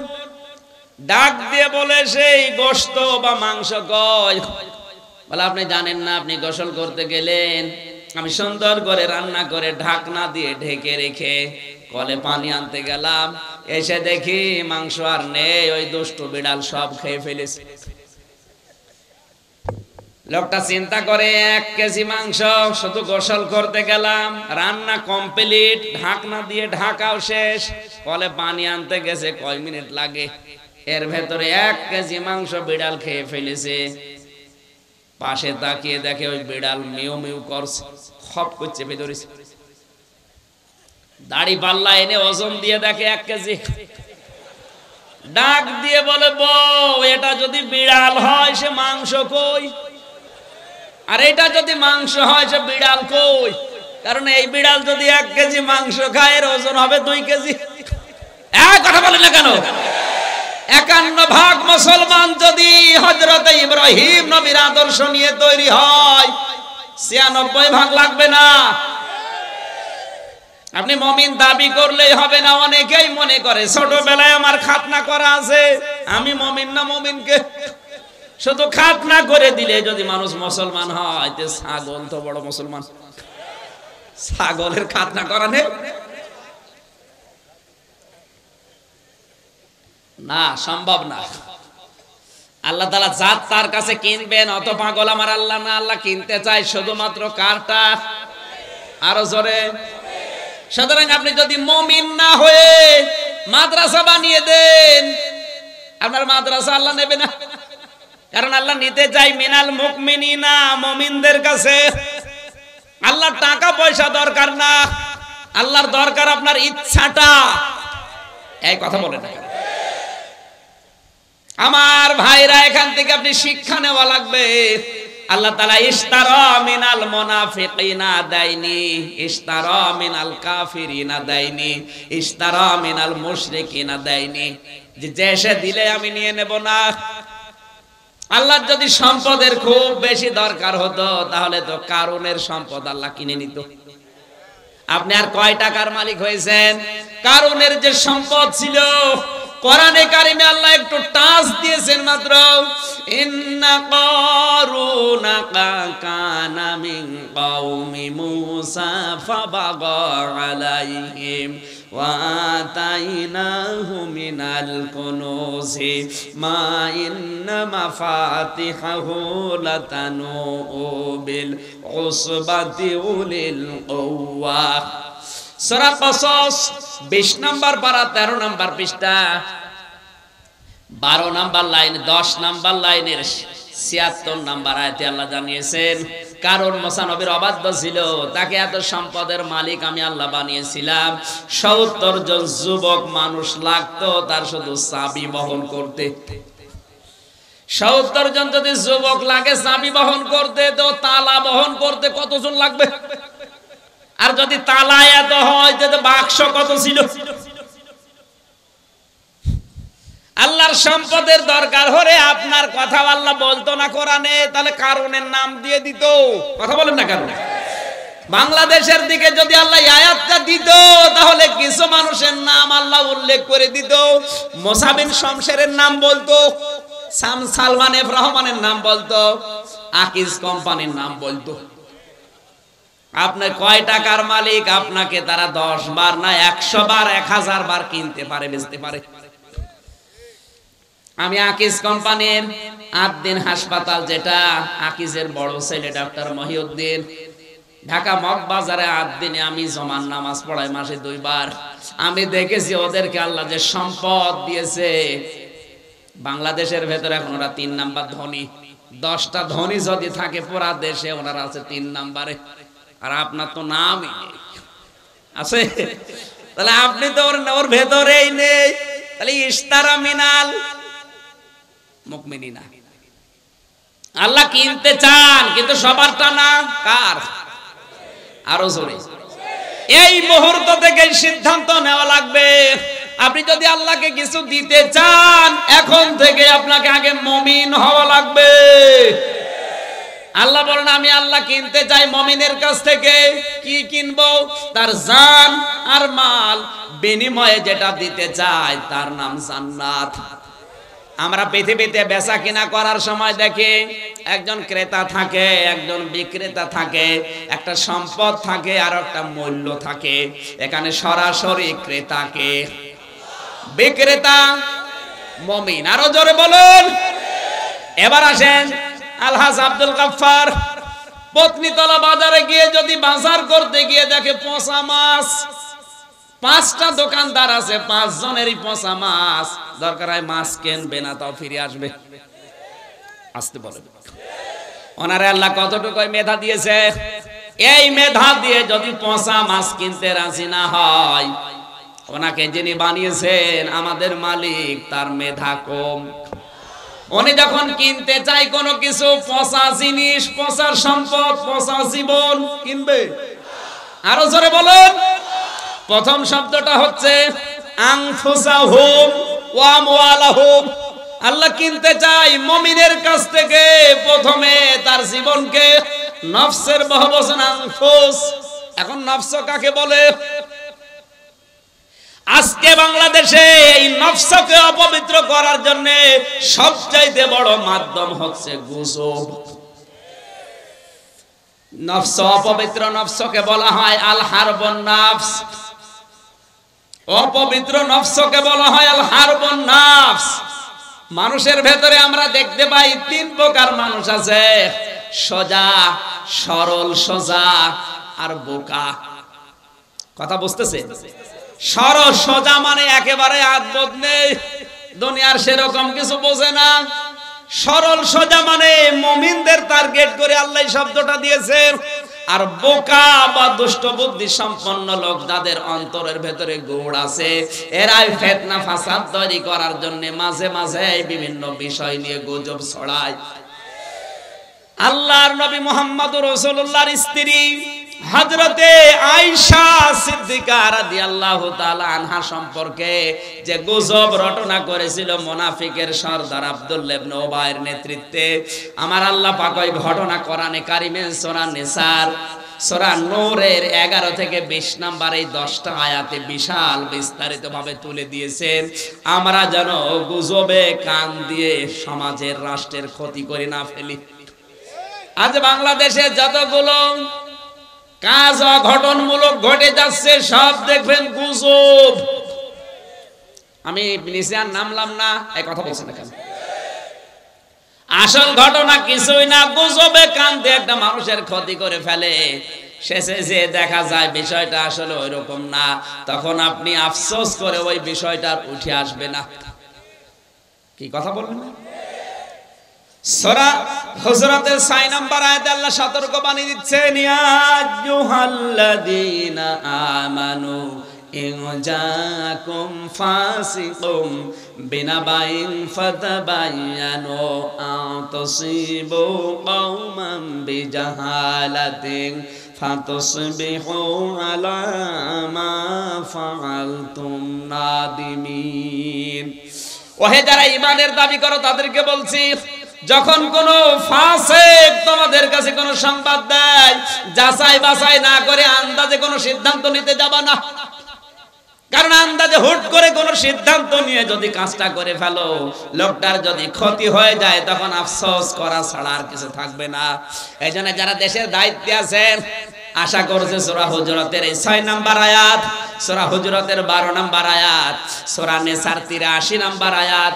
ডাক দিয়ে বলে সেই গোশত বা মাংস কয়? বলে আপনি জানেন না, আপনি গোসল করতে গেলেন, আমি সুন্দর করে রান্না করে ঢাকনা দিয়ে ঢেকে রেখে কলে পানি আনতে গেলাম, এসে দেখি মাংস আর নেই, ওই দুষ্টু বিড়াল সব খেয়ে ফেলেছে। লোকটা চিন্তা করে ১ কেজি মাংস, শুধু গোসল করতে গেলাম, রান্না কমপ্লিট, ঢাকনা দিয়ে ঢাকাও শেষ, কলে পানি আনতে গেছে কয় মিনিট লাগে, এর ভেতরে ১ কেজি মাংস বিড়াল খেয়ে ফেলেছে। পাশে তাকিয়ে দেখে ওই বিড়াল মিউ মিউ করছে, খপ করছে ভেতরে। দাড়ি পাল্লা এনে ওজন দিয়ে দেখে ১ কেজি। ডাক দিয়ে বলে বউ, এটা যদি বিড়াল হয় সে মাংস কই, আর এটা যদি মাংস হয় সে বিড়াল কই? কারণ এই বিড়াল যদি ১ কেজি মাংস খায় এর ওজন হবে ২ কেজি। এক কথা বলে না কেন? ৫১% মুসলমান যদি হযরত ইব্রাহিম নবীর আদর্শ নিয়ে তৈরি হয়, ৯৬% লাগবে না। আপনি মুমিন দাবি করলেই হবে না। অনেকেই মনে করে ছোটবেলায় আমার খাতনা করা আছে, আমি মুমিন না। মুমিনকে শুধু খাতনা করে দিলে যদি মানুষ মুসলমান হয়, তে ছাগল তো বড় মুসলমান। ছাগলের খাতনা করা নেই না, সম্ভব না। আল্লাহ তাআলা জাত তার কাছে কিনবেন, অত পাগল আমার আল্লাহ না। আল্লাহ কিনতে চায় শুধুমাত্র কারটা, আরো জোরে। সুতরাং আপনি যদি মুমিন না হয়ে মাদ্রাসা বানিয়ে দেন, আপনার মাদ্রাসা আল্লাহ নেবে না। কারণ আল্লাহ নিতে চাই মিনাল মুমিনিনা, মুমিনদের কাছে। আল্লাহর টাকা পয়সা দরকার না, আল্লাহর দরকার আপনার ইচ্ছাটা। এই কথা বলে না আমার ভাইরা, এখান থেকে আপনি শিক্ষা নেওয়া লাগবে। আল্লাহ তাআলা ইশতারা মিনাল মুনাফিকিনা দাইনি, ইশতারা মিনাল কাফিরিনা দাইনি, ইশতারা মিনাল মুশরিকিনা দাইনি। যে সে দিলে আমি নিয়ে নেব না। আল্লাহর যদি সম্পদের খুব বেশি দরকার হতো, তাহলে তো কারুনের সম্পদ আল্লাহ কিনে নিত। আপনি আর কয় টাকার মালিক হয়েছেন? কারুনের যে সম্পদ ছিল, কোরআনে কারিমে আল্লাহ একটু টাচ দিয়েছেন মাত্র, ইন্না কারুনা কানা মিন কওমি মূসা ফাবাগা আলাইহিম ওয়া আতাইনাহু মিনাল কুনুজি মা ইন্না মাফাতিহাহু লাতানু বিল উসবাতি উলিল কুওয়া। সূরা কসস 20 নম্বর পারা 13 নম্বর পৃষ্ঠা 12 নম্বর লাইন 10 নম্বর লাইনের 76 নম্বর আয়াতে আল্লাহ জানিয়েছেন, কারণ মুসা নবীর অবাধ্য ছিল, তাকে এত সম্পদের মালিক আমি আল্লাহ বানিয়েছিলাম। 70 জন যুবক মানুষ লাগতো তার শুধু চাবি বহন করতে। 70 জন যদি যুবক লাগে চাবি বহন করতে, তো তালা বহন করতে কতজন লাগবে? আর যদি তালা এত হয় তো বাক্স কত ছিল? আল্লাহর সম্পদের দরকার হলে আপনার কথা আল্লাহ বলতো না কোরআনে, তাহলে কারণের নাম দিয়ে দিত। কথা বলেন না কেন? বাংলাদেশের দিকে যদি আল্লাহ আয়াতটা দিত, তাহলে কিছু মানুষের নাম আল্লাহ উল্লেখ করে দিত। মুসা বিন শমশেরের নাম বলতো, সালমান এফ রহমানের নাম বলতো, আকিজ কোম্পানির নাম বলতো। আপনি কয় টাকার মালিক? আপনাকে তারা 10 বার না 100 বার 1000 বার কিনতে পারে, বেচতে পারে। আমি আকিজ কোম্পানির আদ্দিন হাসপাতাল, যেটা আকিজের বড় ছেলে ডাক্তার মহিউদ্দিন, ঢাকা মগবাজারে আদ্দিনে আমি জমান নামাজ পড়াই মাসে 2 বার। আমি দেখেছি ওদেরকে আল্লাহ যে সম্পদ দিয়েছে, বাংলাদেশের ভেতরে এখন ওরা 3 নাম্বার ধনী। 10টা ধনী যদি থাকে পুরা দেশে, ওনারা আছে 3 নাম্বারে। আর আপনার তো নামই নেই আছে, তাহলে আপনি তো ওর ভেতরেই নেই। তাহলে ইশতারা মিনাল মুমিনিনা, আল্লাহ কিনতে চান, কিন্তু সবারটা না। কার? আরো জোরে। এই মুহূর্ত থেকে সিদ্ধান্ত নেওয়া লাগবে। আপনি যদি আল্লাহকে কিছু দিতে চান, এখন থেকে আপনাকে আগে মুমিন হওয়া লাগবে। আল্লাহ বলেন, আমি আল্লাহ কিনতে চাই মুমিনের কাছ থেকে। কি কিনবো? তার জান আর মাল বিনিময়ে যেটা দিতে চাই, তার নাম জান্নাত। আমরা পৃথিবীতে বেচা কিনা করার সময় দেখি, একজন ক্রেতা থাকে, একজন বিক্রেতা থাকে, একটা সম্পদ থাকে আর একটা মূল্য থাকে। এখানে সরাসরি ক্রেতাকে, বিক্রেতা মুমিন। আরো জোরে বলুন। এবার আসেন, আলহাজ আব্দুল গাফফার পত্নীতলা বাজারে গিয়ে যদি বাজার করতে গিয়ে দেখে পচা মাছ, 5টা দোকানদার আছে, 5 জনেরই পচা মাছ। দরকার হয় মাছ কিনবে না, তাও ফিরে আসবে। আসতে বলে ওনারে আল্লাহ কতটুকু মেধা দিয়েছে। এই মেধা দিয়ে যদি পচা মাছ কিনতে রাজি না হয়, ওনাকে যিনি বানিয়েছেন আমাদের মালিক, তার মেধা কম। উনি যখন কিনতে চাই কোনো কিছু, পচা জিনিস, পচা সম্পদ, পচা জীবন কিনবে। আরো জোরে বলুন। প্রথম শব্দটা হচ্ছে আনফুসাহুম ওয়া আমওয়ালাহুম। আল্লাহ কিনতে চাই মুমিনের কাছ থেকে প্রথমে তার জীবনকে। নফসের বহুবচন আনফুস। এখন নফস কাকে বলে? আজকে বাংলাদেশে এই নফসকে অপবিত্র করার জন্য সবচাইতে বড় মাধ্যম হচ্ছে গুজব। নফস অপবিত্র, নফসকে বলা হয় আল হারবুন নাফস। অপবিত্র নফসকে বলা হয় আল হারবুন নাফস। মানুষের ভেতরে আমরা দেখতে পাই 3 প্রকার মানুষ আছে, সোজা, সরল, সোজা আর বোকা। কথা বুঝতেছে? সরল সোজা মানে একেবারে আদবদ নেই, দুনিয়ার সেরকম কিছু বোঝে না। সরল সোজা মানে মুমিনদের টার্গেট করে আল্লাহ শব্দটা দিয়েছে। আর বোকা বা দুষ্ট বুদ্ধি সম্পন্ন লোক, যাদের অন্তরের ভেতরে গুড় আছে, এরাই ফিতনা ফাসাদ তৈরি করার জন্য মাঝে মাঝে বিভিন্ন বিষয় নিয়ে গুজব ছড়ায়। আল্লাহর নবী মুহাম্মদুর রাসূলুল্লাহর স্ত্রী হযরতে আয়েশা সিদ্দিকা রাদিয়াল্লাহু তাআলা আনহা সম্পর্কে যে গুজব রটনা করেছিল মুনাফিকের সরদার আব্দুল্লাহ ইবনে উবাইয়ের নেতৃত্বে, আমার আল্লাহ পাক ওই ঘটনা কোরআনে কারিমে সূরা নিসার সূরা নূরের 11 থেকে 20 নাম্বার এই 10টা আয়াতে বিশাল বিস্তারিত ভাবে তুলে দিয়েছেন আমরা যেন গুজবে কান দিয়ে সমাজের রাষ্ট্রের ক্ষতি করে না ফেলি। আজ বাংলাদেশে যতগুলো কাজ অঘটনমূলক ঘটে যাচ্ছে সব দেখবেন গুজব। আমি নিচে আর নামলাম না, এই কথা বলছেন না কেন? আসল ঘটনা কিছুই না, গুজবে কান দিয়ে একটা মানুষের ক্ষতি করে ফেলে, শেষে যে দেখা যায় বিষয়টা আসলে ওইরকম না, তখন আপনি আফসোস করে ওই বিষয়টা উঠে আসবে না। কি কথা বললেন? সূরা হুজুরাতের 6 নাম্বার আয়াতে আল্লাহ সতর্কবাণী দিচ্ছেন, ইয়া আইয়ুহাল্লাযীনা আমানু ইন জাআকুম ফাসিকুম বিনাবাইন ফাতাবায়ানু আন তুসিবু কওমান বিজাহালাতিন ফাতুসবিহু আলা মা ফাআলতুম নাদিমিন। ওহে যারা ঈমানের দাবি করো তাদেরকে বলছি, যখন কোন ফাসিক তোমাদের কাছে কোন সংবাদ দেয়, যাচাই বাছাই না করে আন্দাজে কোন সিদ্ধান্ত নিতে যাবা না। কারণ আন্দাজে হুট করে কোন সিদ্ধান্ত নিয়ে যদি কাজটা করে ফেলো, লোকটার যদি ক্ষতি হয়ে যায়, তখন আফসোস করা ছাড়া আর কিছু থাকবে না। এইজন্য যারা দেশের দায়িত্বে আছেন, আশা করছে সূরা হুজুরাতের এই 6 নাম্বার আয়াত, সূরা হুজুরাতের 12 নাম্বার আয়াত, সূরা নিসার 83 নাম্বার আয়াত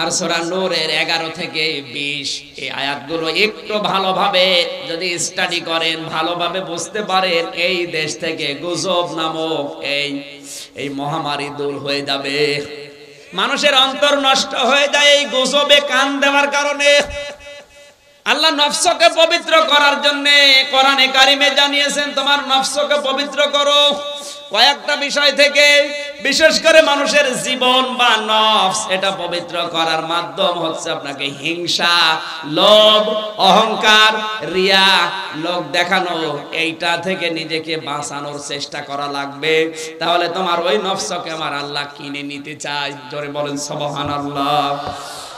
আর সূরা নূরের 11 থেকে 20 এই আয়াতগুলো একটু ভালোভাবে যদি স্টাডি করেন, ভালোভাবে বুঝতে পারেন, এই দেশ থেকে গুজব নামক এই মহামারী দূর হয়ে যাবে। মানুষের অন্তর নষ্ট হয়ে যায় এই গুজবে কান দেওয়ার কারণে। আল্লাহ নফসকে পবিত্র করার জন্য কোরআনে কারিমে জানিয়েছেন, তোমার নফসকে পবিত্র করো কয়েকটা বিষয় থেকে। বিশেষ করে মানুষের জীবন বা নফস, এটা পবিত্র করার মাধ্যম হচ্ছে আপনাকে হিংসা, লোভ, অহংকার, রিয়া, লোক দেখানো, এইটা থেকে নিজেকে বাঁচানোর চেষ্টা করা লাগবে। তাহলে তোমার ওই নফসকে আমার আল্লাহ কিনে নিতে চায়। জোরে বলেন সুবহানাল্লাহ।